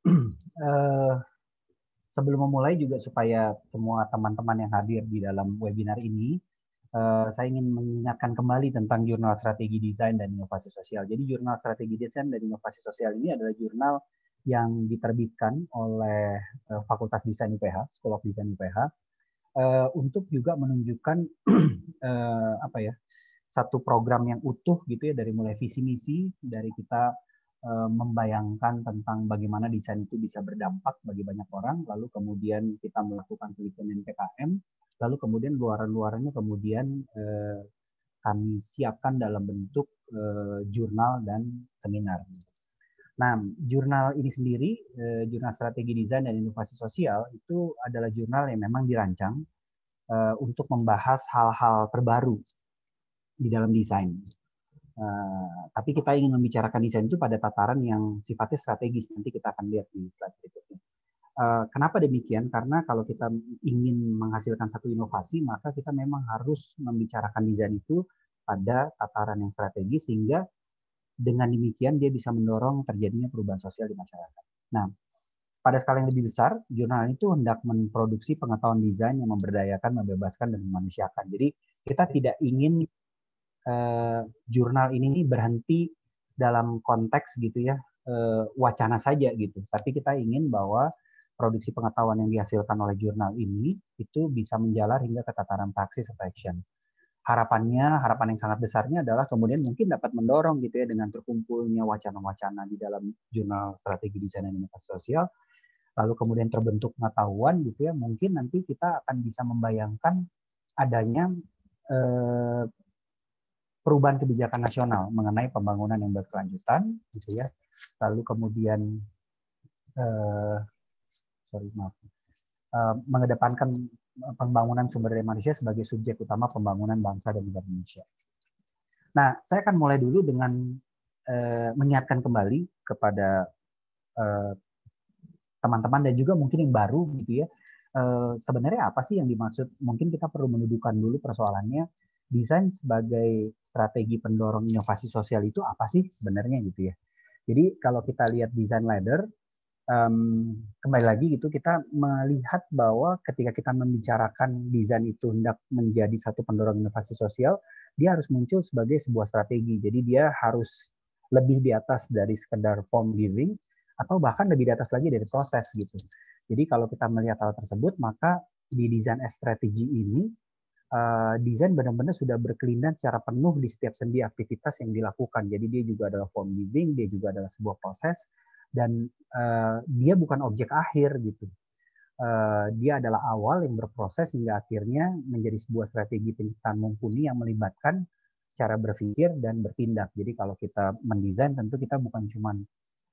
Eh, Sebelum memulai juga supaya semua teman-teman yang hadir di dalam webinar ini, saya ingin mengingatkan kembali tentang Jurnal Strategi Desain dan Inovasi Sosial. Jadi Jurnal Strategi Desain dan Inovasi Sosial ini adalah jurnal yang diterbitkan oleh Fakultas Desain UPH, School of Design UPH, untuk juga menunjukkan apa ya, satu program yang utuh gitu ya, dari mulai visi misi, dari kita membayangkan tentang bagaimana desain itu bisa berdampak bagi banyak orang, lalu kemudian kita melakukan penelitian PKM, lalu kemudian luaran-luarannya kemudian kami siapkan dalam bentuk jurnal dan seminar. Nah, jurnal ini sendiri, Jurnal Strategi Desain dan Inovasi Sosial, itu adalah jurnal yang memang dirancang untuk membahas hal-hal terbaru di dalam desain. Tapi kita ingin membicarakan desain itu pada tataran yang sifatnya strategis. Nanti kita akan lihat di slide berikutnya. Kenapa demikian? Karena kalau kita ingin menghasilkan satu inovasi, maka kita memang harus membicarakan desain itu pada tataran yang strategis, sehingga dengan demikian dia bisa mendorong terjadinya perubahan sosial di masyarakat. Nah, pada skala yang lebih besar, jurnal itu hendak memproduksi pengetahuan desain yang memberdayakan, membebaskan, dan memanusiakan. Jadi kita tidak ingin jurnal ini berhenti dalam konteks gitu ya, wacana saja gitu. Tapi kita ingin bahwa produksi pengetahuan yang dihasilkan oleh jurnal ini itu bisa menjalar hingga ke tataran praksis atau action. Harapan yang sangat besarnya adalah kemudian mungkin dapat mendorong gitu ya, dengan terkumpulnya wacana-wacana di dalam jurnal strategi desain dan inovasi sosial, lalu kemudian terbentuk pengetahuan gitu ya, mungkin nanti kita akan bisa membayangkan adanya perubahan kebijakan nasional mengenai pembangunan yang berkelanjutan, gitu ya. Lalu kemudian mengedepankan pembangunan sumber daya manusia sebagai subjek utama pembangunan bangsa dan negara Indonesia. Nah, saya akan mulai dulu dengan mengingatkan kembali kepada teman-teman dan juga mungkin yang baru gitu ya. Sebenarnya apa sih yang dimaksud? Mungkin kita perlu mendudukan dulu persoalannya. Desain sebagai strategi pendorong inovasi sosial itu apa sih sebenarnya gitu ya. Jadi kalau kita lihat design ladder, kembali lagi gitu, kita melihat bahwa ketika kita membicarakan desain itu hendak menjadi satu pendorong inovasi sosial, dia harus muncul sebagai sebuah strategi. Jadi dia harus lebih di atas dari sekedar form giving, atau bahkan lebih di atas lagi dari proses gitu. Jadi kalau kita melihat hal tersebut, maka di desain strategi ini, desain benar-benar sudah berkelindan secara penuh di setiap sendi aktivitas yang dilakukan. Jadi dia juga adalah form giving, dia juga adalah sebuah proses, dan dia bukan objek akhir gitu. Dia adalah awal yang berproses hingga akhirnya menjadi sebuah strategi penciptaan mumpuni yang melibatkan cara berpikir dan bertindak. Jadi kalau kita mendesain, tentu kita bukan cuma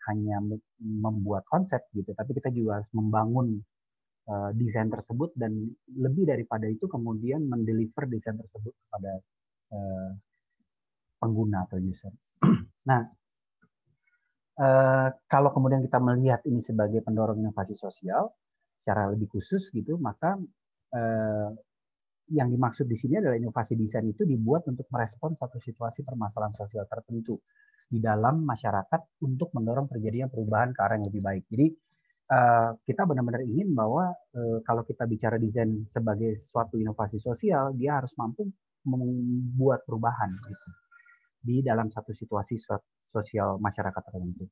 hanya membuat konsep gitu, tapi kita juga harus membangun desain tersebut, dan lebih daripada itu kemudian mendeliver desain tersebut kepada pengguna atau user. Nah, kalau kemudian kita melihat ini sebagai pendorong inovasi sosial secara lebih khusus gitu, maka yang dimaksud di sini adalah inovasi desain itu dibuat untuk merespon satu situasi permasalahan sosial tertentu di dalam masyarakat untuk mendorong terjadinya perubahan ke arah yang lebih baik. Jadi kita benar-benar ingin bahwa kalau kita bicara desain sebagai suatu inovasi sosial, dia harus mampu membuat perubahan gitu, di dalam satu situasi sosial masyarakat tertentu.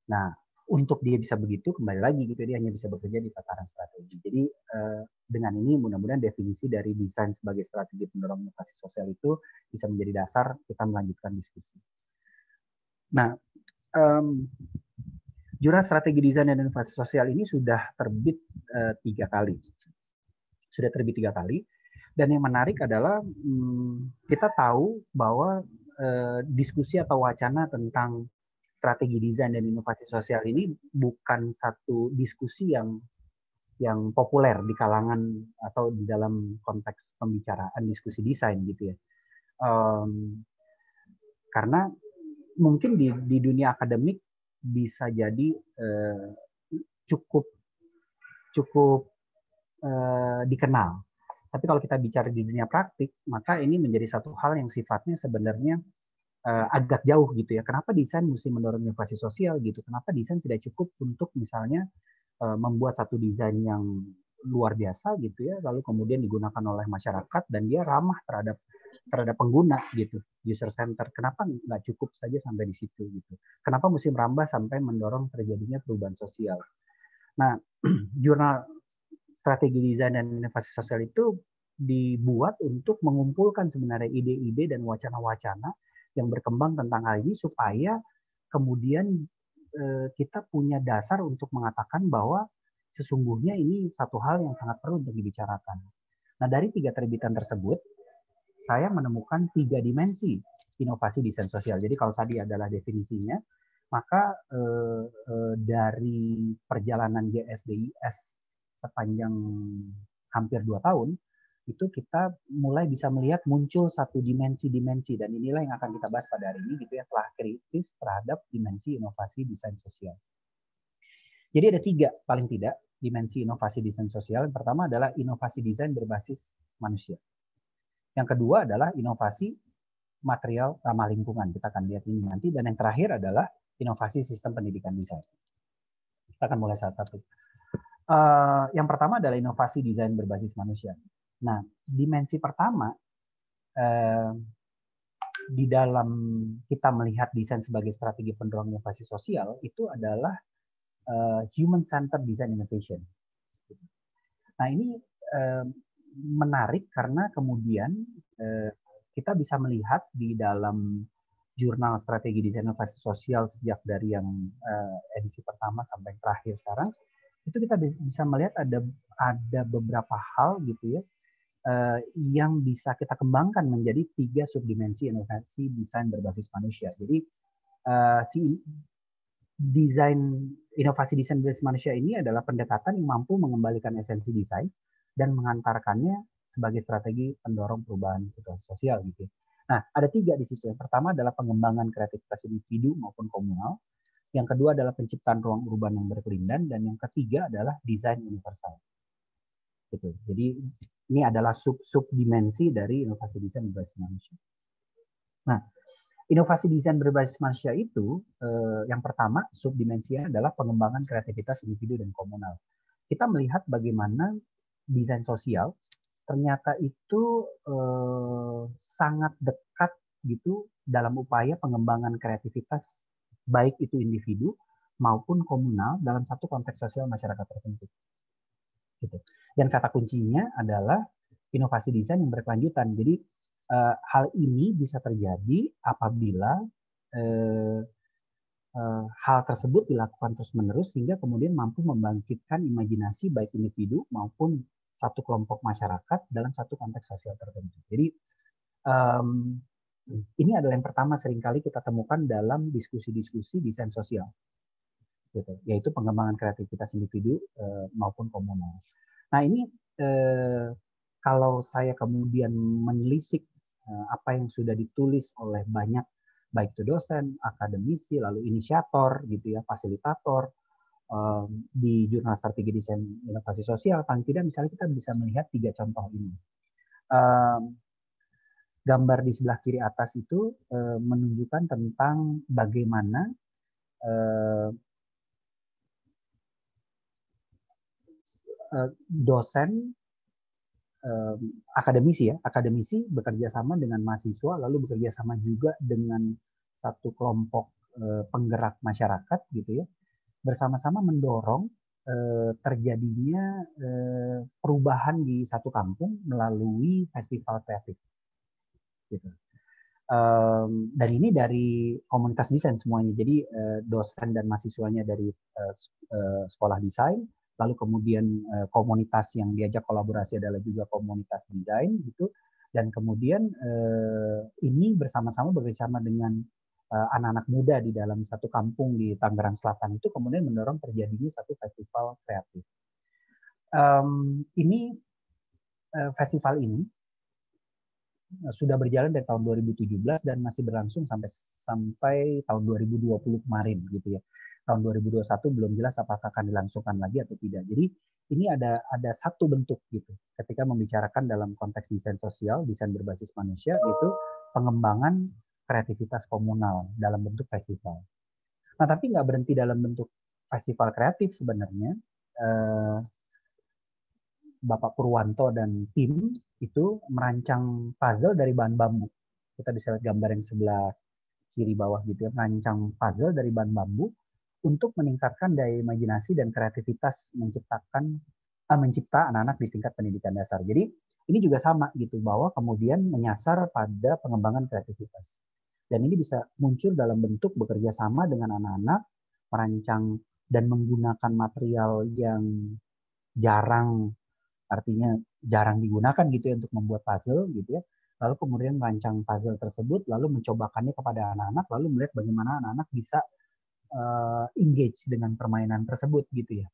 Nah, untuk dia bisa begitu, kembali lagi gitu, dia hanya bisa bekerja di tataran strategi. Jadi dengan ini mudah-mudahan definisi dari desain sebagai strategi pendorong inovasi sosial itu bisa menjadi dasar kita melanjutkan diskusi. Nah, Jurnal Strategi Desain dan Inovasi Sosial ini sudah terbit 3 kali. Sudah terbit 3 kali. Dan yang menarik adalah kita tahu bahwa diskusi atau wacana tentang strategi desain dan inovasi sosial ini bukan satu diskusi yang populer di kalangan atau di dalam konteks pembicaraan diskusi desain gitu ya. Karena mungkin di dunia akademik bisa jadi cukup dikenal. Tapi kalau kita bicara di dunia praktik, maka ini menjadi satu hal yang sifatnya sebenarnya agak jauh gitu ya. Kenapa desain mesti mendorong inovasi sosial gitu? Kenapa desain tidak cukup untuk misalnya membuat satu desain yang luar biasa gitu ya, lalu kemudian digunakan oleh masyarakat dan dia ramah terhadap pengguna gitu, user center. Kenapa nggak cukup saja sampai di situ gitu? Kenapa mesti merambah sampai mendorong terjadinya perubahan sosial? Nah, jurnal strategi desain dan inovasi sosial itu dibuat untuk mengumpulkan sebenarnya ide-ide dan wacana-wacana yang berkembang tentang hal ini supaya kemudian kita punya dasar untuk mengatakan bahwa sesungguhnya ini satu hal yang sangat perlu untuk dibicarakan. Nah, dari 3 terbitan tersebut, saya menemukan 3 dimensi inovasi desain sosial. Jadi kalau tadi adalah definisinya, maka dari perjalanan GSDIS sepanjang hampir 2 tahun, itu kita mulai bisa melihat muncul satu dimensi-dimensi, dan inilah yang akan kita bahas pada hari ini gitu ya, telah kritis terhadap dimensi inovasi desain sosial. Jadi ada 3 paling tidak dimensi inovasi desain sosial. Yang pertama adalah inovasi desain berbasis manusia. Yang kedua adalah inovasi material ramah lingkungan. Kita akan lihat ini nanti. Dan yang terakhir adalah inovasi sistem pendidikan desain. Kita akan mulai satu-satu. Yang pertama adalah inovasi desain berbasis manusia. Nah, dimensi pertama di dalam kita melihat desain sebagai strategi pendorong inovasi sosial itu adalah human-centered design innovation. Nah, ini menarik karena kemudian kita bisa melihat di dalam jurnal strategi desain inovasi sosial sejak dari yang edisi pertama sampai terakhir sekarang, itu kita bisa melihat ada beberapa hal gitu ya, yang bisa kita kembangkan menjadi 3 subdimensi inovasi desain berbasis manusia. Jadi inovasi desain berbasis manusia ini adalah pendekatan yang mampu mengembalikan esensi desain dan mengantarkannya sebagai strategi pendorong perubahan situasi sosial gitu. Nah, ada 3 di situ. Yang pertama adalah pengembangan kreativitas individu maupun komunal. Yang kedua adalah penciptaan ruang urban yang berkelindan, dan yang ketiga adalah desain universal. Gitu. Jadi ini adalah sub-dimensi dari inovasi desain berbasis manusia. Nah, inovasi desain berbasis manusia itu yang pertama subdimensinya adalah pengembangan kreativitas individu dan komunal. Kita melihat bagaimana desain sosial ternyata itu sangat dekat gitu dalam upaya pengembangan kreativitas baik itu individu maupun komunal dalam satu konteks sosial masyarakat tertentu. Gitu. Dan kata kuncinya adalah inovasi desain yang berkelanjutan. Jadi hal ini bisa terjadi apabila hal tersebut dilakukan terus-menerus sehingga kemudian mampu membangkitkan imajinasi baik individu maupun satu kelompok masyarakat dalam satu konteks sosial tertentu. Jadi ini adalah yang pertama seringkali kita temukan dalam diskusi-diskusi desain sosial, gitu, yaitu pengembangan kreativitas individu maupun komunal. Nah, ini kalau saya kemudian menelisik apa yang sudah ditulis oleh banyak baik itu dosen, akademisi, lalu inisiator gitu ya, fasilitator di jurnal strategi desain inovasi sosial, paling tidak misalnya kita bisa melihat 3 contoh ini. Gambar di sebelah kiri atas itu menunjukkan tentang bagaimana dosen akademisi bekerja sama dengan mahasiswa, lalu bekerja sama juga dengan satu kelompok penggerak masyarakat gitu ya, bersama-sama mendorong terjadinya perubahan di satu kampung melalui festival kreatif. Gitu. Dan ini dari komunitas desain semuanya. Jadi dosen dan mahasiswanya dari sekolah desain, lalu kemudian komunitas yang diajak kolaborasi adalah juga komunitas desain gitu, dan kemudian ini bersama-sama bekerjasama dengan anak-anak muda di dalam satu kampung di Tangerang Selatan itu kemudian mendorong terjadinya satu festival kreatif. Festival ini sudah berjalan dari tahun 2017 dan masih berlangsung sampai tahun 2020 kemarin gitu ya. Tahun 2021 belum jelas apakah akan dilangsungkan lagi atau tidak. Jadi ini ada satu bentuk gitu ketika membicarakan dalam konteks desain sosial, desain berbasis manusia, itu pengembangan kreativitas komunal dalam bentuk festival. Nah, tapi nggak berhenti dalam bentuk festival kreatif sebenarnya. Bapak Purwanto dan tim itu merancang puzzle dari bahan bambu. Kita bisa lihat gambar yang sebelah kiri bawah gitu ya, merancang puzzle dari bahan bambu untuk meningkatkan daya imajinasi dan kreativitas mencipta anak-anak di tingkat pendidikan dasar. Jadi ini juga sama gitu, bahwa kemudian menyasar pada pengembangan kreativitas. Dan ini bisa muncul dalam bentuk bekerja sama dengan anak-anak, merancang dan menggunakan material yang jarang, artinya jarang digunakan gitu ya untuk membuat puzzle gitu ya. Lalu kemudian merancang puzzle tersebut, lalu mencobakannya kepada anak-anak, lalu melihat bagaimana anak-anak bisa engage dengan permainan tersebut gitu ya.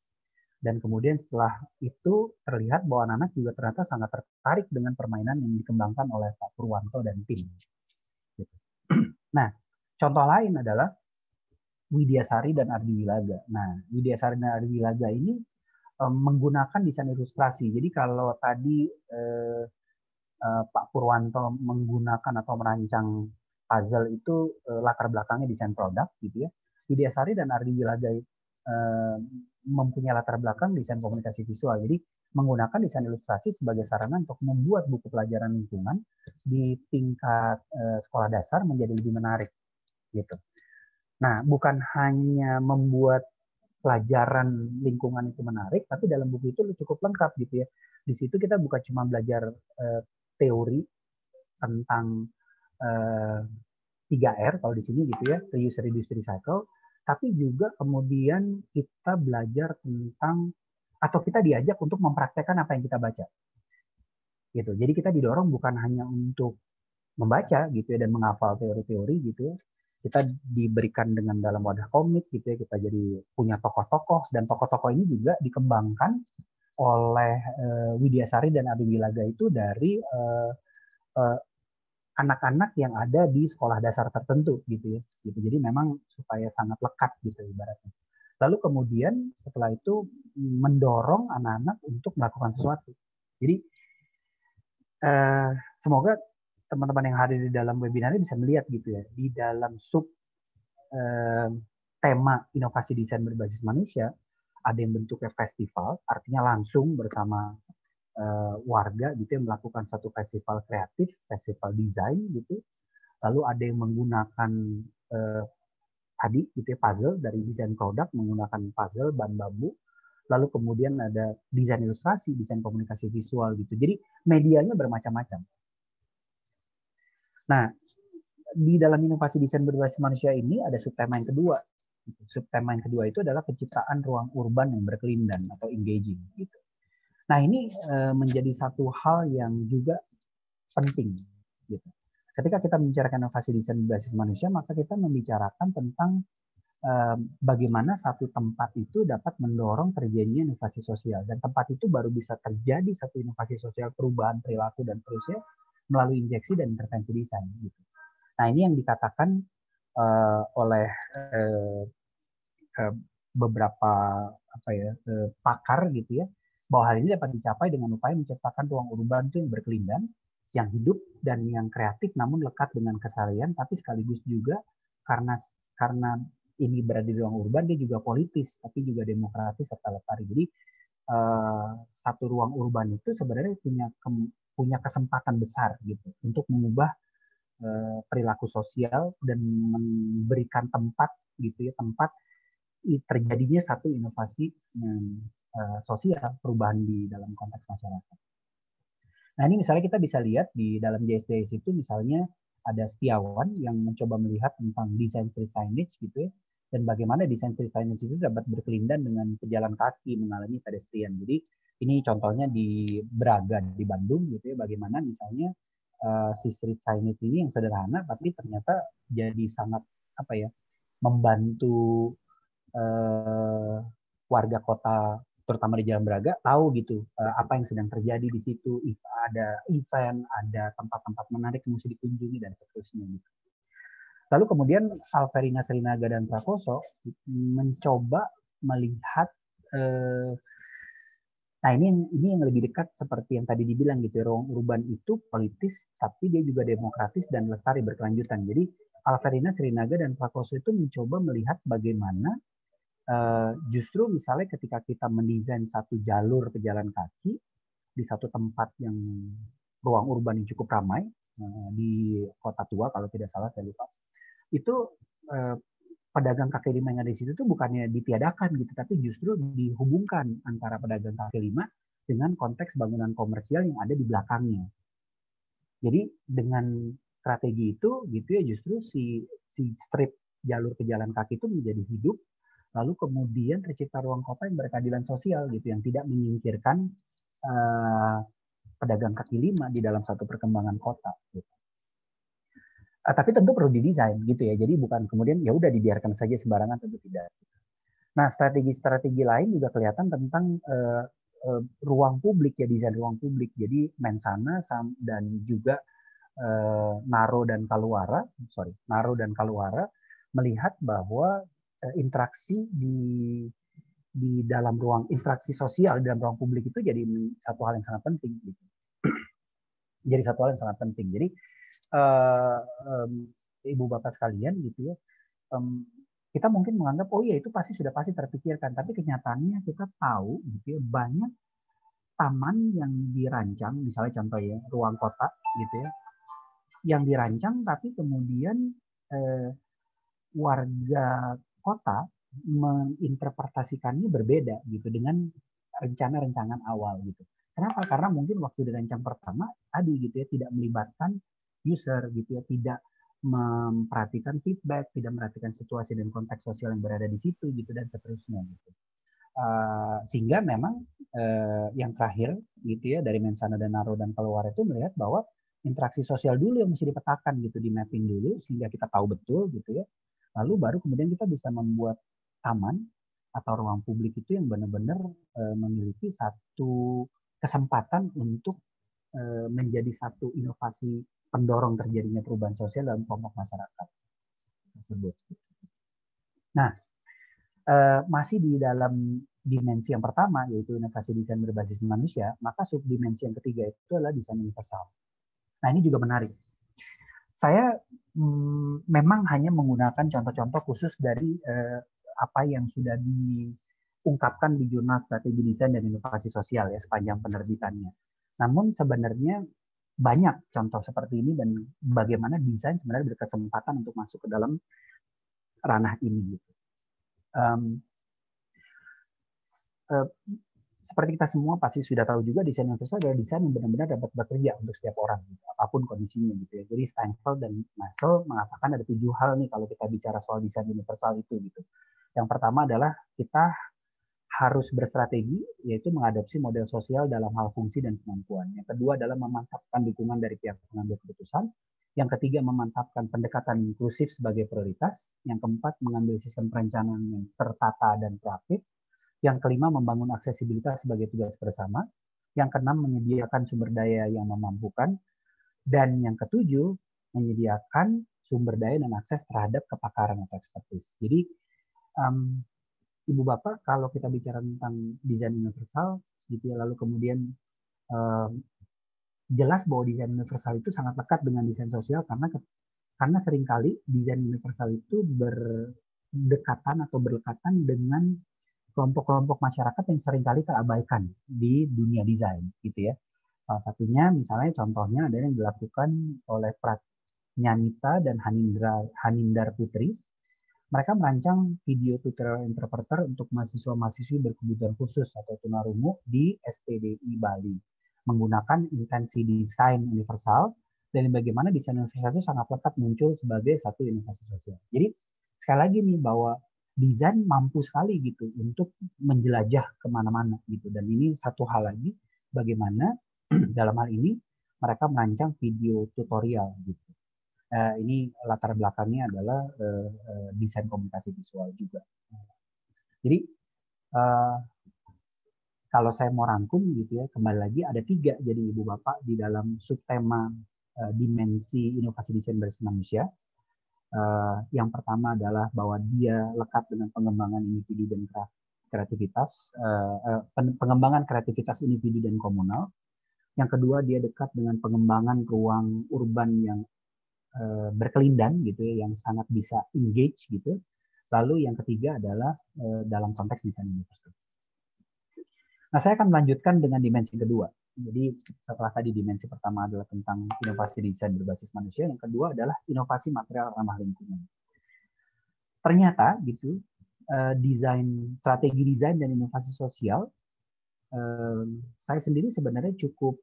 Dan kemudian setelah itu terlihat bahwa anak-anak juga ternyata sangat tertarik dengan permainan yang dikembangkan oleh Pak Purwanto dan tim. Gitu. Nah, contoh lain adalah Widyasari dan Ardi Wilaga. Nah, Widyasari dan Ardi Wilaga ini menggunakan desain ilustrasi. Jadi kalau tadi Pak Purwanto menggunakan atau merancang puzzle itu latar belakangnya desain produk gitu ya. Widyasari dan Ardi Wilaga mempunyai latar belakang desain komunikasi visual. Jadi menggunakan desain ilustrasi sebagai sarana untuk membuat buku pelajaran lingkungan di tingkat sekolah dasar menjadi lebih menarik gitu. Nah, bukan hanya membuat pelajaran lingkungan itu menarik, tapi dalam buku itu cukup lengkap gitu ya. Di situ kita bukan cuma belajar teori tentang 3R kalau di sini gitu ya, reuse, reduce, recycle, tapi juga kemudian kita belajar tentang atau kita diajak untuk mempraktekkan apa yang kita baca. Gitu. Jadi kita didorong bukan hanya untuk membaca gitu ya dan menghafal teori-teori gitu ya. Kita diberikan dengan dalam wadah komik gitu ya, kita jadi punya tokoh-tokoh, dan tokoh-tokoh ini juga dikembangkan oleh Widyasari dan Ardi Wilaga itu dari anak-anak yang ada di sekolah dasar tertentu gitu ya. Gitu. Jadi memang supaya sangat lekat gitu ibaratnya. Lalu kemudian setelah itu mendorong anak-anak untuk melakukan sesuatu. Jadi semoga teman-teman yang hadir di dalam webinar ini bisa melihat gitu ya, di dalam sub tema inovasi desain berbasis manusia, ada yang bentuknya festival, artinya langsung bersama warga gitu yang melakukan satu festival kreatif, festival desain gitu. Lalu ada yang menggunakan tadi gitu ya, puzzle dari desain produk menggunakan puzzle bahan bambu. Lalu kemudian ada desain ilustrasi, desain komunikasi visual gitu. Jadi medianya bermacam-macam. Nah, di dalam inovasi desain berbasis manusia ini ada subtema yang kedua. Subtema yang kedua itu adalah penciptaan ruang urban yang berkelindan atau engaging. Gitu. Nah, ini menjadi satu hal yang juga penting. Gitu. Ketika kita membicarakan inovasi desain berbasis manusia, maka kita membicarakan tentang bagaimana satu tempat itu dapat mendorong terjadinya inovasi sosial. Dan tempat itu baru bisa terjadi satu inovasi sosial, perubahan perilaku dan terusnya melalui injeksi dan intervensi desain. Gitu. Nah, ini yang dikatakan oleh beberapa pakar gitu ya, bahwa hal ini dapat dicapai dengan upaya menciptakan ruang urban itu yang berkelindan, yang hidup dan yang kreatif, namun lekat dengan keseharian, tapi sekaligus juga karena ini berada di ruang urban, dia juga politis, tapi juga demokratis serta lestari. Jadi satu ruang urban itu sebenarnya punya kesempatan besar gitu untuk mengubah perilaku sosial dan memberikan tempat gitu ya, tempat terjadinya satu inovasi sosial, perubahan di dalam konteks masyarakat. Nah, ini misalnya kita bisa lihat di dalam JSDS itu misalnya ada Setiawan yang mencoba melihat tentang desain street signage gitu ya, dan bagaimana desain street signage itu dapat berkelindan dengan pejalan kaki mengalami pedestrian. Jadi ini contohnya di Braga di Bandung gitu ya, bagaimana misalnya si street signage ini yang sederhana tapi ternyata jadi sangat membantu warga kota terutama di Jalan Braga tahu gitu apa yang sedang terjadi di situ, ada event, ada tempat-tempat menarik yang mesti dikunjungi dan seterusnya gitu. Lalu kemudian Alverina Srinaga dan Pra. K. O. S. O. mencoba melihat, Nah, ini yang lebih dekat seperti yang tadi dibilang gitu ya, ruang urban itu politis, tapi dia juga demokratis dan lestari berkelanjutan. Jadi Alverina, Srinaga, dan Prakoso itu mencoba melihat bagaimana justru misalnya ketika kita mendesain satu jalur pejalan kaki di satu tempat yang ruang urban yang cukup ramai di Kota Tua kalau tidak salah saya lupa, itu pedagang kaki lima yang ada di situ tuh bukannya ditiadakan gitu, tapi justru dihubungkan antara pedagang kaki lima dengan konteks bangunan komersial yang ada di belakangnya. Jadi dengan strategi itu gitu ya, justru si strip jalur pejalan kaki itu menjadi hidup, lalu kemudian tercipta ruang kota yang berkeadilan sosial gitu, yang tidak menyingkirkan pedagang kaki lima di dalam satu perkembangan kota. Gitu. Tapi tentu perlu didesain gitu ya. Jadi bukan kemudian ya udah dibiarkan saja sembarangan, tentu tidak. Nah, strategi-strategi lain juga kelihatan tentang ruang publik ya, desain ruang publik. Jadi Mensana dan juga Naro dan Kaluara melihat bahwa interaksi di dalam ruang interaksi sosial di dalam ruang publik itu jadi satu hal yang sangat penting gitu. Jadi satu hal yang sangat penting. Jadi ibu bapak sekalian gitu ya, kita mungkin menganggap oh iya itu sudah pasti terpikirkan, tapi kenyataannya kita tahu gitu ya, banyak taman yang dirancang, misalnya contoh ya ruang kota gitu ya, yang dirancang tapi kemudian warga kota menginterpretasikannya berbeda gitu dengan rencana-rencangan awal gitu. Kenapa? Karena mungkin waktu dirancang pertama tadi gitu ya tidak melibatkan user gitu ya, tidak memperhatikan feedback, tidak memperhatikan situasi dan konteks sosial yang berada di situ gitu dan seterusnya gitu. Sehingga memang yang terakhir gitu ya dari Mensana dan Naro dan Kaluara itu melihat bahwa interaksi sosial dulu yang mesti dipetakan gitu, di mapping dulu sehingga kita tahu betul gitu ya. Lalu baru kemudian kita bisa membuat taman atau ruang publik itu yang benar-benar memiliki satu kesempatan untuk menjadi satu inovasi pendorong terjadinya perubahan sosial dalam kelompok masyarakat tersebut. Nah, masih di dalam dimensi yang pertama yaitu inovasi desain berbasis manusia, maka subdimensi yang ketiga itu adalah desain universal. Nah, ini juga menarik. Saya memang hanya menggunakan contoh-contoh khusus dari apa yang sudah diungkapkan di jurnal strategi desain dan inovasi sosial ya sepanjang penerbitannya. Namun sebenarnya banyak contoh seperti ini dan bagaimana desain sebenarnya berkesempatan untuk masuk ke dalam ranah ini. Gitu. Seperti kita semua pasti sudah tahu juga, desain universal adalah desain yang benar-benar dapat bekerja untuk setiap orang, gitu, apapun kondisinya gitu ya. Jadi Steinfeld dan Maslow mengatakan ada 7 hal nih kalau kita bicara soal desain universal itu gitu. Yang pertama adalah kita harus berstrategi, yaitu mengadopsi model sosial dalam hal fungsi dan kemampuan. Yang kedua adalah memantapkan dukungan dari pihak pengambil keputusan. Yang ketiga, memantapkan pendekatan inklusif sebagai prioritas. Yang keempat, mengambil sistem perencanaan yang tertata dan proaktif. Yang kelima, membangun aksesibilitas sebagai tugas bersama. Yang keenam, menyediakan sumber daya yang memampukan. Dan yang ketujuh, menyediakan sumber daya dan akses terhadap kepakaran atau expertise. Jadi, Ibu Bapak, kalau kita bicara tentang desain universal, gitu ya, lalu kemudian jelas bahwa desain universal itu sangat lekat dengan desain sosial karena seringkali desain universal itu berdekatan atau berlekatan dengan kelompok-kelompok masyarakat yang seringkali terabaikan di dunia desain gitu ya. Salah satunya misalnya contohnya ada yang dilakukan oleh Pratnyanita dan Hanindar Putri. Mereka merancang video tutorial interpreter untuk mahasiswa-mahasiswi berkebutuhan khusus atau tunarungu di STDI Bali menggunakan intensi desain universal dan bagaimana desain universal itu sangat lekat muncul sebagai satu inovasi sosial. Jadi sekali lagi nih bahwa desain mampu sekali gitu untuk menjelajah kemana-mana gitu. Dan ini satu hal lagi bagaimana dalam hal ini mereka merancang video tutorial gitu. Ini latar belakangnya adalah desain komunikasi visual juga. Jadi kalau saya mau rangkum gitu ya, kembali lagi ada 3 jadi Ibu Bapak di dalam subtema dimensi inovasi desain berbasis manusia. Yang pertama adalah bahwa dia lekat dengan pengembangan individu dan kreativitas, pengembangan kreativitas individu dan komunal. Yang kedua, dia dekat dengan pengembangan ruang urban yang berkelindan gitu ya, yang sangat bisa engage gitu. Lalu yang ketiga adalah dalam konteks desain universal. Nah, saya akan melanjutkan dengan dimensi kedua. Jadi setelah tadi dimensi pertama adalah tentang inovasi desain berbasis manusia, yang kedua adalah inovasi material ramah lingkungan. Ternyata gitu, strategi desain dan inovasi sosial, saya sendiri sebenarnya cukup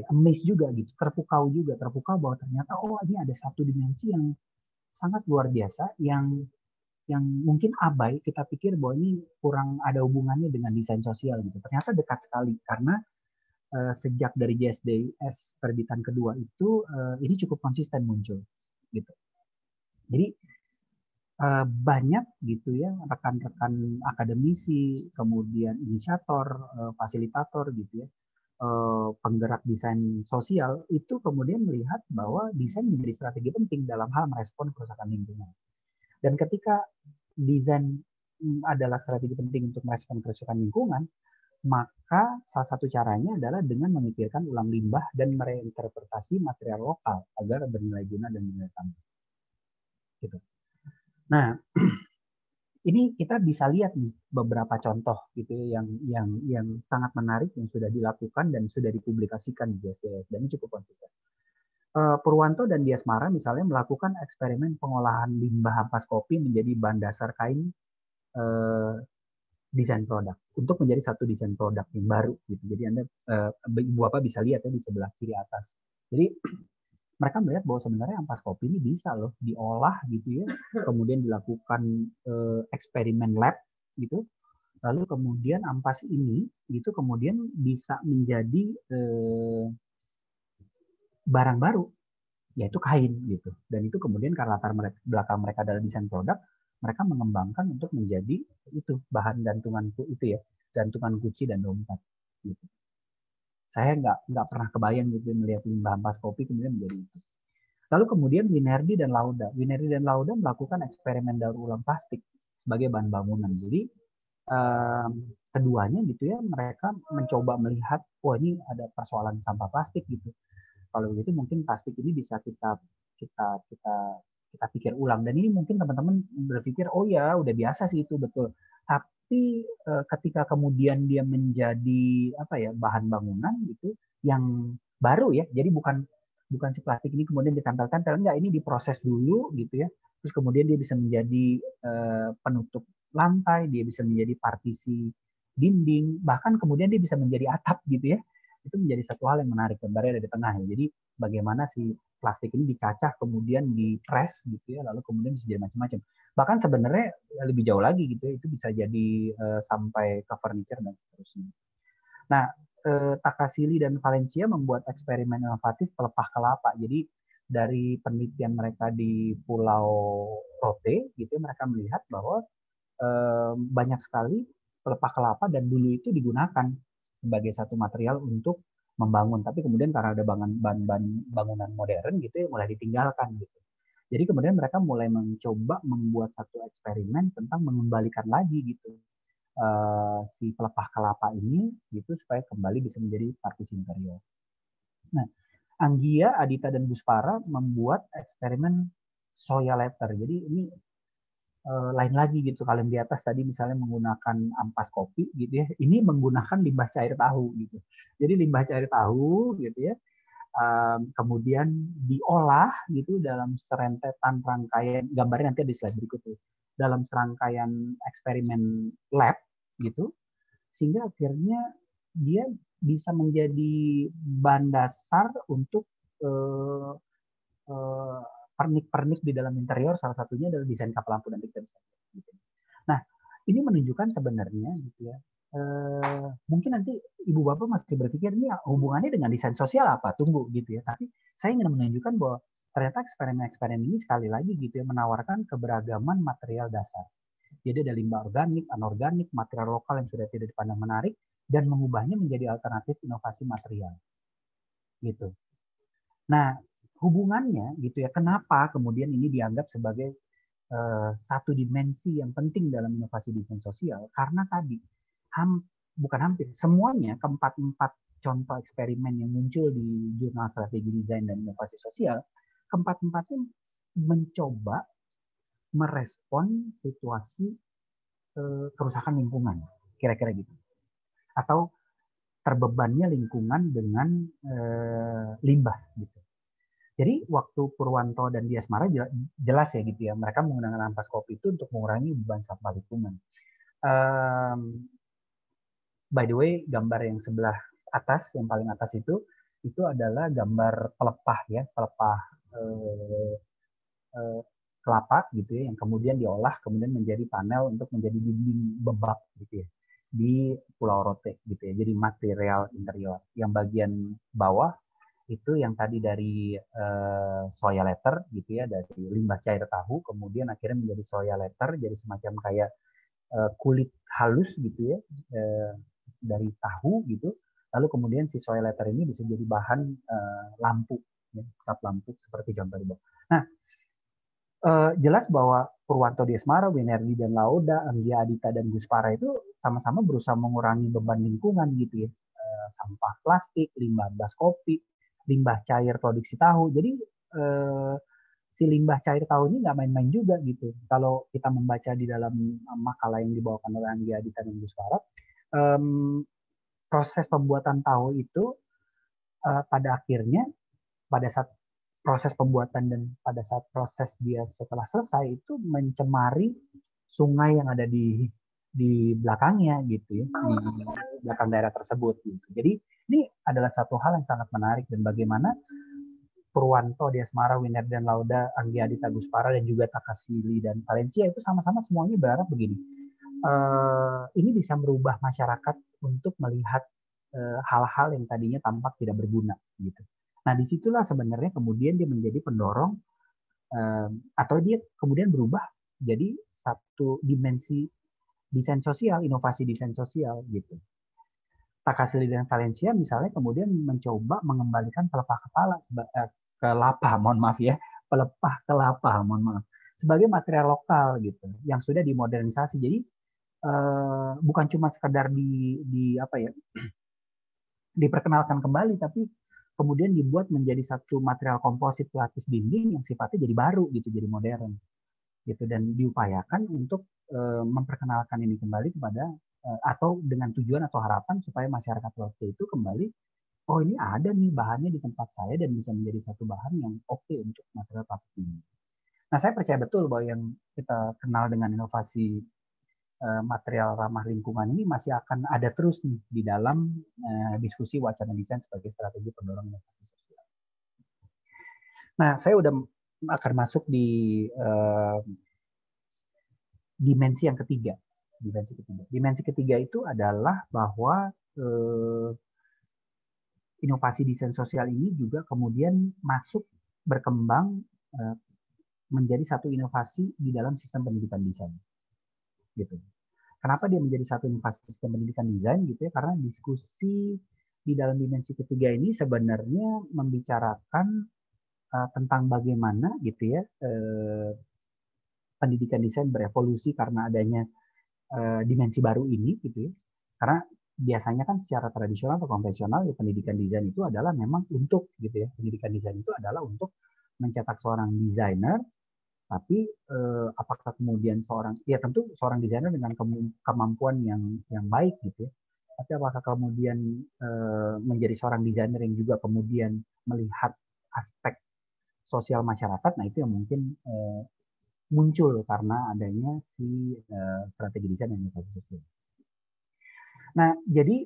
amazed juga gitu, terpukau bahwa ternyata ini ada satu dimensi yang sangat luar biasa yang mungkin abai, kita pikir bahwa ini kurang ada hubungannya dengan desain sosial gitu. Ternyata dekat sekali karena sejak dari JSDS terbitan kedua itu ini cukup konsisten muncul gitu. Jadi banyak gitu ya rekan-rekan akademisi, kemudian inisiator, fasilitator gitu ya, penggerak desain sosial itu kemudian melihat bahwa desain menjadi strategi penting dalam hal merespon kerusakan lingkungan. Dan ketika desain adalah strategi penting untuk merespon kerusakan lingkungan, maka salah satu caranya adalah dengan memikirkan ulang limbah dan mereinterpretasi material lokal agar bernilai guna dan bernilai tambah. Gitu. Nah, ini kita bisa lihat nih beberapa contoh gitu yang sangat menarik yang sudah dilakukan dan sudah dipublikasikan di JSDS dan ini cukup konsisten. Purwanto dan Diasmara misalnya melakukan eksperimen pengolahan limbah ampas kopi menjadi bahan dasar kain desain produk untuk menjadi satu desain produk yang baru gitu. Jadi Anda Ibu Bapak bisa lihat ya di sebelah kiri atas. Jadi mereka melihat bahwa sebenarnya ampas kopi ini bisa loh diolah gitu ya, kemudian dilakukan eksperimen lab gitu. Lalu kemudian ampas ini gitu kemudian bisa menjadi barang baru, yaitu kain gitu. Dan itu kemudian karena latar belakang mereka adalah desain produk, mereka mengembangkan untuk menjadi itu bahan gantungan itu ya, gantungan kunci dan dompet. Gitu. Saya nggak pernah kebayang gitu melihat limbah ampas kopi kemudian menjadi itu. Lalu kemudian Winerdi dan Lauda melakukan eksperimen daur ulang plastik sebagai bahan bangunan. Jadi keduanya gitu ya, mereka mencoba melihat, ini ada persoalan sampah plastik gitu. Kalau begitu mungkin plastik ini bisa kita pikir ulang. Dan ini mungkin teman-teman berpikir, oh ya udah biasa sih itu betul. Tapi ketika kemudian dia menjadi bahan bangunan gitu yang baru ya, jadi bukan si plastik ini kemudian ditempel-tempel, enggak, ini diproses dulu gitu ya. Terus kemudian dia bisa menjadi penutup lantai, dia bisa menjadi partisi dinding, bahkan kemudian dia bisa menjadi atap gitu ya. Itu menjadi satu hal yang menarik, gambarnya ada di tengah ya. Jadi bagaimana si plastik ini dicacah kemudian di-press gitu ya, lalu kemudian bisa jadi macam-macam. Bahkan sebenarnya lebih jauh lagi gitu ya, itu bisa jadi sampai ke furniture dan seterusnya. Nah, Takasili dan Valencia membuat eksperimen inovatif pelepah kelapa. Jadi dari penelitian mereka di Pulau Rote gitu, mereka melihat bahwa banyak sekali pelepah kelapa dan dulu itu digunakan sebagai satu material untuk membangun. Tapi kemudian karena ada bangunan modern gitu ya, mulai ditinggalkan gitu. Jadi kemudian mereka mulai mencoba membuat satu eksperimen tentang mengembalikan lagi gitu si pelepah kelapa ini gitu supaya kembali bisa menjadi partisi interior. Nah, Anggia, Adita dan Buspara membuat eksperimen soya leather. Jadi ini lain lagi gitu. Kalau yang di atas tadi misalnya menggunakan ampas kopi gitu ya, ini menggunakan limbah cair tahu gitu. Jadi limbah cair tahu gitu ya, kemudian diolah gitu dalam serentetan rangkaian, gambarnya nanti ada di slide berikutnya, dalam serangkaian eksperimen lab gitu, sehingga akhirnya dia bisa menjadi bahan dasar untuk pernik-pernik di dalam interior, salah satunya adalah desain kapal lampu dan desain. Nah, ini menunjukkan sebenarnya gitu ya, mungkin nanti ibu bapak masih berpikir ini hubungannya dengan desain sosial apa, tunggu gitu ya. Tapi saya ingin menunjukkan bahwa ternyata eksperimen-eksperimen ini sekali lagi gitu ya menawarkan keberagaman material dasar. Jadi ada limbah organik, anorganik, material lokal yang sudah tidak dipandang menarik dan mengubahnya menjadi alternatif inovasi material. Gitu. Nah, hubungannya gitu ya, kenapa kemudian ini dianggap sebagai satu dimensi yang penting dalam inovasi desain sosial karena tadi bukan hampir semuanya keempat contoh eksperimen yang muncul di jurnal strategi desain dan inovasi sosial keempat-empatnya mencoba merespon situasi kerusakan lingkungan kira-kira gitu atau terbebannya lingkungan dengan limbah gitu. Jadi waktu Purwanto dan Diasmara jelas ya gitu ya, mereka menggunakan ampas kopi itu untuk mengurangi beban sampah lingkungan. By the way, gambar yang sebelah atas, yang paling atas itu adalah gambar pelepah ya, pelepah kelapa gitu ya, yang kemudian diolah, kemudian menjadi panel untuk menjadi dinding bebak gitu ya di Pulau Rote gitu ya. Jadi material interior. Yang bagian bawah itu yang tadi dari soya leather gitu ya, dari limbah cair tahu kemudian akhirnya menjadi soya leather, jadi semacam kayak kulit halus gitu ya dari tahu gitu, lalu kemudian si soya leather ini bisa jadi bahan lampu ya, cat lampu seperti contoh di bawah. Nah jelas bahwa Purwanto Diesmara, Winerdi dan Lauda, Anggia Adita dan Guspara itu sama-sama berusaha mengurangi beban lingkungan gitu ya, sampah plastik, limbah bas kopi, limbah cair produksi tahu. Jadi si limbah cair tahu ini nggak main-main juga gitu. Kalau kita membaca di dalam makalah yang dibawakan oleh Anggi Adita dan Gus Farad, proses pembuatan tahu itu pada akhirnya pada saat proses pembuatan dan pada saat proses dia setelah selesai itu mencemari sungai yang ada di belakangnya gitu ya, di belakang daerah tersebut gitu. Jadi ini adalah satu hal yang sangat menarik dan bagaimana Purwanto, Diesmara, Winner dan Lauda, Anggi Adita Guspara dan juga Takasili dan Valencia itu sama-sama semuanya berharap begini. Ini bisa merubah masyarakat untuk melihat hal-hal yang tadinya tampak tidak berguna gitu. Nah disitulah sebenarnya kemudian dia menjadi pendorong atau dia kemudian berubah jadi satu dimensi desain sosial, inovasi desain sosial gitu. Takasili dan Valencia misalnya kemudian mencoba mengembalikan pelepah kepala kelapa, mohon maaf ya, pelepah kelapa, mohon maaf, sebagai material lokal gitu, yang sudah dimodernisasi. Jadi bukan cuma sekedar di apa ya, diperkenalkan kembali, tapi kemudian dibuat menjadi satu material komposit pelapis dinding yang sifatnya jadi baru gitu, jadi modern gitu, dan diupayakan untuk memperkenalkan ini kembali kepada atau dengan tujuan atau harapan supaya masyarakat waktu itu kembali, oh ini ada nih bahannya di tempat saya dan bisa menjadi satu bahan yang oke untuk material pelapis dinding. Nah saya percaya betul bahwa yang kita kenal dengan inovasi material ramah lingkungan ini masih akan ada terus nih di dalam diskusi wacana desain sebagai strategi pendorong inovasi sosial. Nah saya udah akan masuk di dimensi yang ketiga. Dimensi ketiga itu adalah bahwa inovasi desain sosial ini juga kemudian masuk berkembang menjadi satu inovasi di dalam sistem pendidikan desain. Gitu. Kenapa dia menjadi satu inovasi sistem pendidikan desain gitu ya? Karena diskusi di dalam dimensi ketiga ini sebenarnya membicarakan tentang bagaimana gitu ya pendidikan desain berevolusi karena adanya dimensi baru ini gitu ya. Karena biasanya kan secara tradisional atau konvensional ya pendidikan desain itu adalah memang untuk gitu ya. Pendidikan desain itu adalah untuk mencetak seorang desainer, tapi apakah kemudian ya tentu seorang desainer dengan kemampuan yang baik gitu ya. Tapi apakah kemudian menjadi seorang desainer yang juga kemudian melihat aspek sosial masyarakat, nah itu yang mungkin muncul karena adanya si strategi desain dan inovasi sosial. Nah, jadi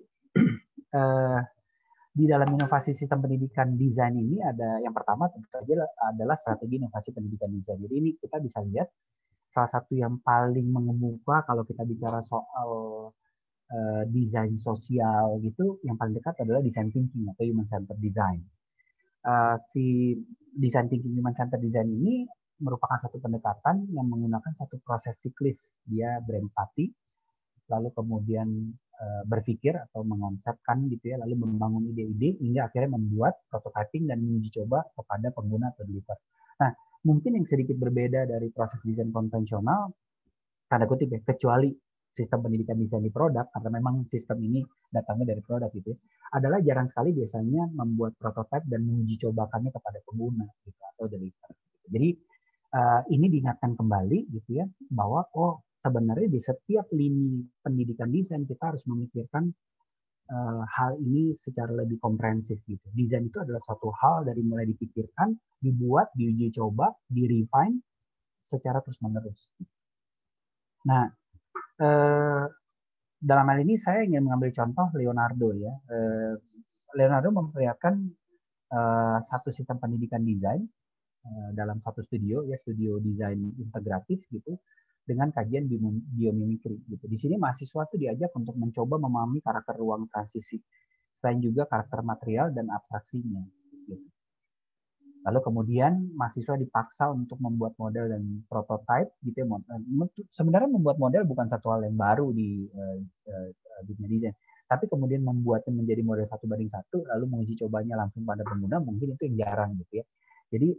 di dalam inovasi sistem pendidikan desain ini ada yang pertama tentu saja adalah strategi inovasi pendidikan desain. Jadi ini kita bisa lihat salah satu yang paling mengemuka kalau kita bicara soal desain sosial gitu, yang paling dekat adalah design thinking atau human centered design. Si design thinking human centered design ini merupakan satu pendekatan yang menggunakan satu proses siklis. Dia berempati, lalu kemudian berpikir atau mengonsepkan gitu ya, lalu membangun ide-ide hingga akhirnya membuat prototyping dan menguji coba kepada pengguna atau developer. Nah, Mungkin yang sedikit berbeda dari proses desain konvensional, tanda kutip ya, kecuali sistem pendidikan desain di produk, karena memang sistem ini datangnya dari produk gitu ya, adalah jarang sekali biasanya membuat prototipe dan menguji cobakannya kepada pengguna gitu, atau deliver. Jadi ini diingatkan kembali gitu ya, bahwa sebenarnya di setiap lini pendidikan desain kita harus memikirkan hal ini secara lebih komprehensif gitu. Desain itu adalah suatu hal dari mulai dipikirkan, dibuat, diuji coba, di-refine secara terus-menerus. Nah, dalam hal ini saya ingin mengambil contoh Leonardo ya. Leonardo memperlihatkan satu sistem pendidikan desain dalam satu studio ya, studio desain integratif gitu, dengan kajian biomimikri gitu. Di sini mahasiswa tuh diajak untuk mencoba memahami karakter ruang transisi, selain juga karakter material dan abstraksinya gitu. Lalu kemudian mahasiswa dipaksa untuk membuat model dan prototipe gitu ya. Sebenarnya membuat model bukan satu hal yang baru di dunia desain, tapi kemudian membuatnya menjadi model 1:1 lalu menguji cobanya langsung pada pengguna, mungkin itu yang jarang gitu ya. Jadi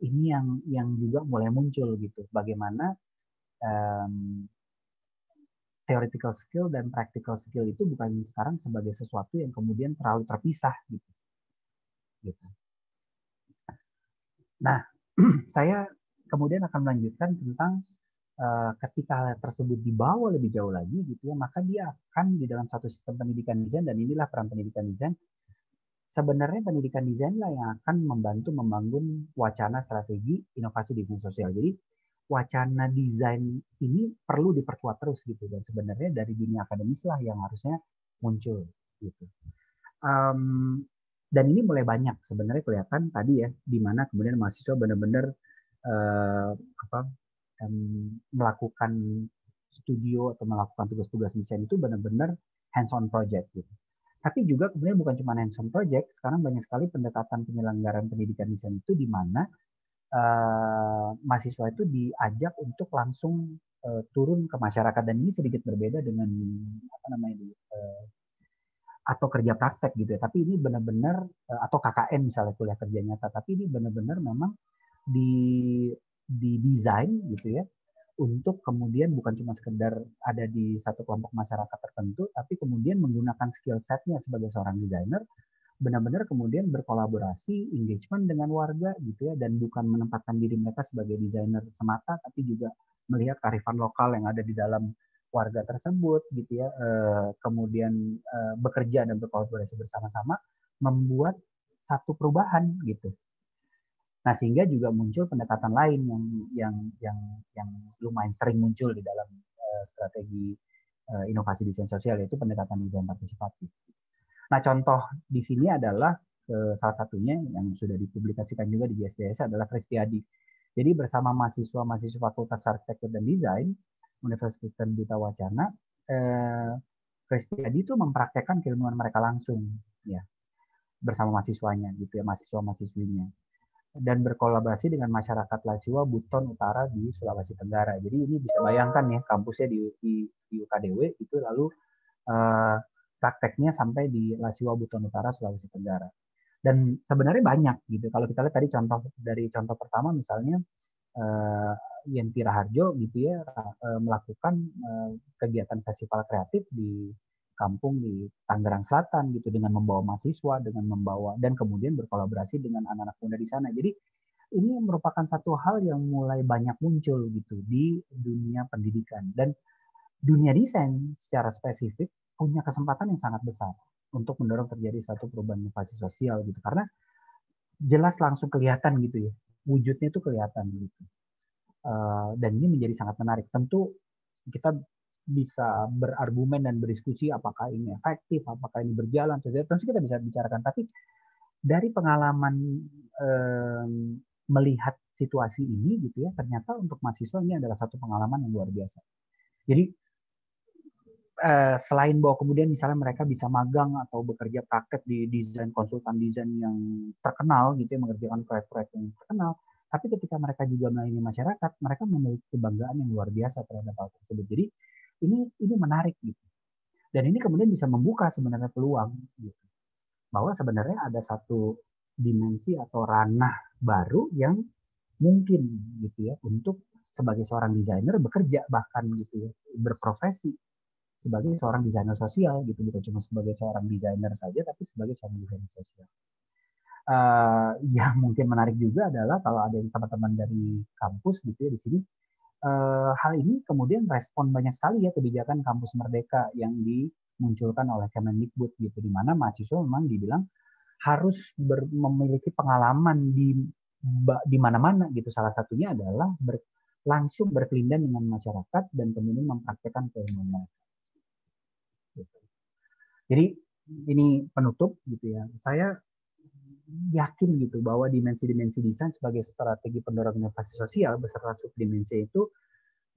ini yang juga mulai muncul gitu, bagaimana theoretical skill dan practical skill itu bukan sekarang sebagai sesuatu yang kemudian terlalu terpisah gitu. Nah, saya kemudian akan melanjutkan tentang ketika hal tersebut dibawa lebih jauh lagi gitu ya, maka dia akan di dalam satu sistem pendidikan desain, dan inilah peran pendidikan desain. Sebenarnya pendidikan desain lah yang akan membantu membangun wacana strategi inovasi desain sosial. Jadi wacana desain ini perlu diperkuat terus gitu, dan sebenarnya dari dunia akademis lah yang harusnya muncul gitu. Dan ini mulai banyak sebenarnya kelihatan tadi ya, di mana kemudian mahasiswa benar-benar melakukan studio atau melakukan tugas-tugas desain itu benar-benar hands-on project gitu. Tapi juga kemudian bukan cuma hands-on project, sekarang banyak sekali pendekatan penyelenggaraan pendidikan desain itu di mana mahasiswa itu diajak untuk langsung turun ke masyarakat, dan ini sedikit berbeda dengan atau kerja praktek gitu ya. Tapi ini benar-benar atau KKN misalnya, kuliah kerja nyata, tapi ini benar-benar memang didesain gitu ya, untuk kemudian bukan cuma sekedar ada di satu kelompok masyarakat tertentu, tapi kemudian menggunakan skill setnya sebagai seorang desainer, benar-benar kemudian berkolaborasi, engagement dengan warga gitu ya, dan bukan menempatkan diri mereka sebagai desainer semata, tapi juga melihat kearifan lokal yang ada di dalam warga tersebut gitu ya, kemudian bekerja dan berkolaborasi bersama-sama membuat satu perubahan gitu. Nah, sehingga juga muncul pendekatan lain yang lumayan sering muncul di dalam strategi inovasi desain sosial, yaitu pendekatan desain partisipatif. Nah, contoh di sini adalah salah satunya yang sudah dipublikasikan juga di GSDS adalah Kristiadi. Jadi bersama mahasiswa Fakultas Arsitektur dan Desain Universitas Duta Wacana, Kristiadi itu mempraktekkan keilmuan mereka langsung ya, bersama mahasiswanya gitu ya, mahasiswa-mahasiswinya, dan berkolaborasi dengan masyarakat Lasiwa Buton Utara di Sulawesi Tenggara. Jadi ini bisa bayangkan ya, kampusnya di UKDW itu, lalu prakteknya sampai di Lasiwa Buton Utara Sulawesi Tenggara. Dan sebenarnya banyak gitu. Kalau kita lihat tadi contoh pertama misalnya Yenti Raharjo gitu ya, melakukan kegiatan festival kreatif di kampung di Tangerang Selatan gitu, dengan membawa mahasiswa, dan kemudian berkolaborasi dengan anak-anak muda di sana. Jadi ini merupakan satu hal yang mulai banyak muncul gitu di dunia pendidikan, dan dunia desain secara spesifik punya kesempatan yang sangat besar untuk mendorong terjadi satu perubahan inovasi sosial gitu, karena jelas langsung kelihatan gitu ya, wujudnya itu kelihatan gitu. Dan ini menjadi sangat menarik. Tentu kita bisa berargumen dan berdiskusi apakah ini efektif, apakah ini berjalan, tentu kita bisa bicarakan. Tapi dari pengalaman melihat situasi ini gitu ya, ternyata untuk mahasiswa ini adalah satu pengalaman yang luar biasa. Jadi selain bahwa kemudian misalnya mereka bisa magang atau bekerja praktek di desain, konsultan desain yang terkenal gitu ya, mengerjakan proyek-proyek yang terkenal, tapi ketika mereka juga melayani masyarakat, mereka memiliki kebanggaan yang luar biasa terhadap hal tersebut. Jadi ini menarik gitu. Dan ini kemudian bisa membuka sebenarnya peluang gitu, bahwa sebenarnya ada satu dimensi atau ranah baru yang mungkin gitu ya untuk sebagai seorang desainer bekerja bahkan gitu ya, berprofesi sebagai seorang desainer sosial gitu, bukan cuma sebagai seorang desainer saja tapi sebagai seorang desainer sosial. Yang mungkin menarik juga adalah kalau ada teman-teman dari kampus gitu ya di sini, hal ini kemudian respon banyak sekali ya kebijakan kampus merdeka yang dimunculkan oleh Kemendikbud gitu, di mana mahasiswa memang dibilang harus memiliki pengalaman di mana-mana gitu. Salah satunya adalah langsung berkelindan dengan masyarakat dan kemudian mempraktekkan keilmuan. Gitu. Jadi ini penutup gitu ya. Saya yakin gitu bahwa dimensi-dimensi desain sebagai strategi pendorong inovasi sosial beserta subdimensi itu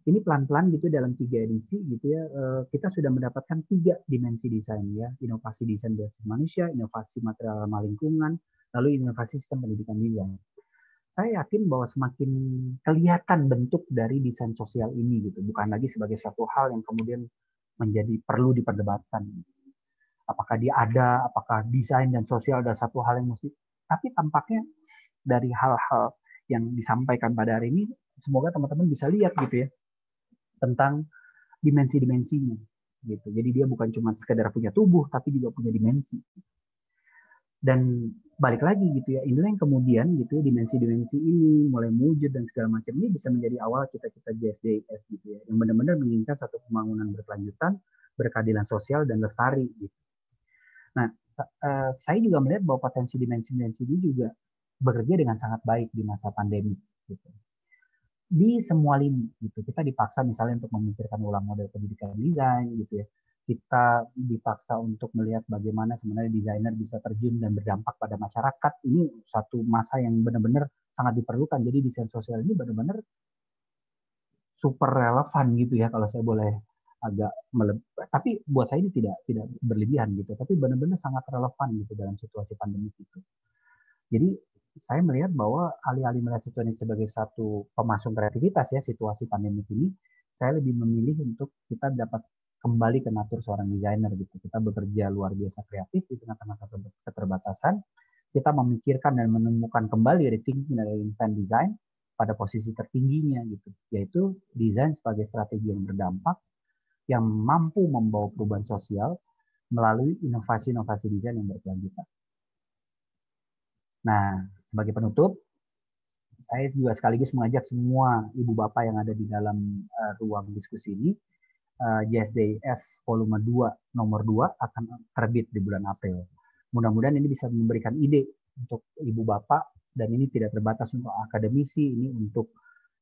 ini pelan-pelan gitu dalam 3 edisi gitu ya, kita sudah mendapatkan 3 dimensi desain ya, inovasi desain berbasis manusia, inovasi material ramah lingkungan, lalu inovasi sistem pendidikan desain. Saya yakin bahwa semakin kelihatan bentuk dari desain sosial ini gitu, bukan lagi sebagai suatu hal yang kemudian menjadi perlu diperdebatkan. Apakah dia ada, apakah desain dan sosial ada satu hal yang mesti, tapi tampaknya dari hal-hal yang disampaikan pada hari ini, semoga teman-teman bisa lihat gitu ya, tentang dimensi-dimensinya gitu. Jadi dia bukan cuma sekedar punya tubuh tapi juga punya dimensi. Dan balik lagi gitu ya, inilah yang kemudian gitu ya, dimensi-dimensi ini mulai mewujud dan segala macam ini bisa menjadi awal cita-cita JSDIS gitu ya, yang benar-benar menginginkan satu pembangunan berkelanjutan, berkeadilan sosial dan lestari gitu. Nah, saya juga melihat bahwa potensi dimensi-dimensi ini juga bekerja dengan sangat baik di masa pandemi gitu. Di semua lini gitu. Kita dipaksa misalnya untuk memikirkan ulang model pendidikan desain gitu ya. Kita dipaksa untuk melihat bagaimana sebenarnya desainer bisa terjun dan berdampak pada masyarakat. Ini satu masa yang benar-benar sangat diperlukan. Jadi desain sosial ini benar-benar super relevan gitu ya kalau saya boleh agak tapi buat saya ini tidak berlebihan gitu, tapi benar-benar sangat relevan gitu dalam situasi pandemi itu. Jadi saya melihat bahwa alih-alih melihat situasi ini sebagai satu pemasung kreativitas ya situasi pandemi ini, saya lebih memilih untuk kita dapat kembali ke natur seorang desainer gitu. Kita bekerja luar biasa kreatif di tengah-tengah keterbatasan. Kita memikirkan dan menemukan kembali rethinking dari invent design pada posisi tertingginya gitu, yaitu desain sebagai strategi yang berdampak, yang mampu membawa perubahan sosial melalui inovasi-inovasi desain yang berkelanjutan. Nah, sebagai penutup, saya juga sekaligus mengajak semua ibu bapak yang ada di dalam ruang diskusi ini, JSDIS volume 2 nomor 2 akan terbit di bulan April. Mudah-mudahan ini bisa memberikan ide untuk ibu bapak, dan ini tidak terbatas untuk akademisi, ini untuk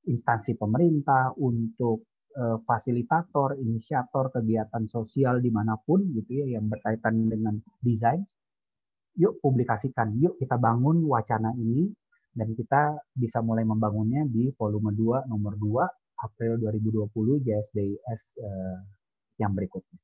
instansi pemerintah, untuk fasilitator, inisiator kegiatan sosial dimanapun gitu ya yang berkaitan dengan desain. Yuk publikasikan, yuk kita bangun wacana ini, dan kita bisa mulai membangunnya di volume 2 nomor 2 April 2020 JSDIS yang berikutnya.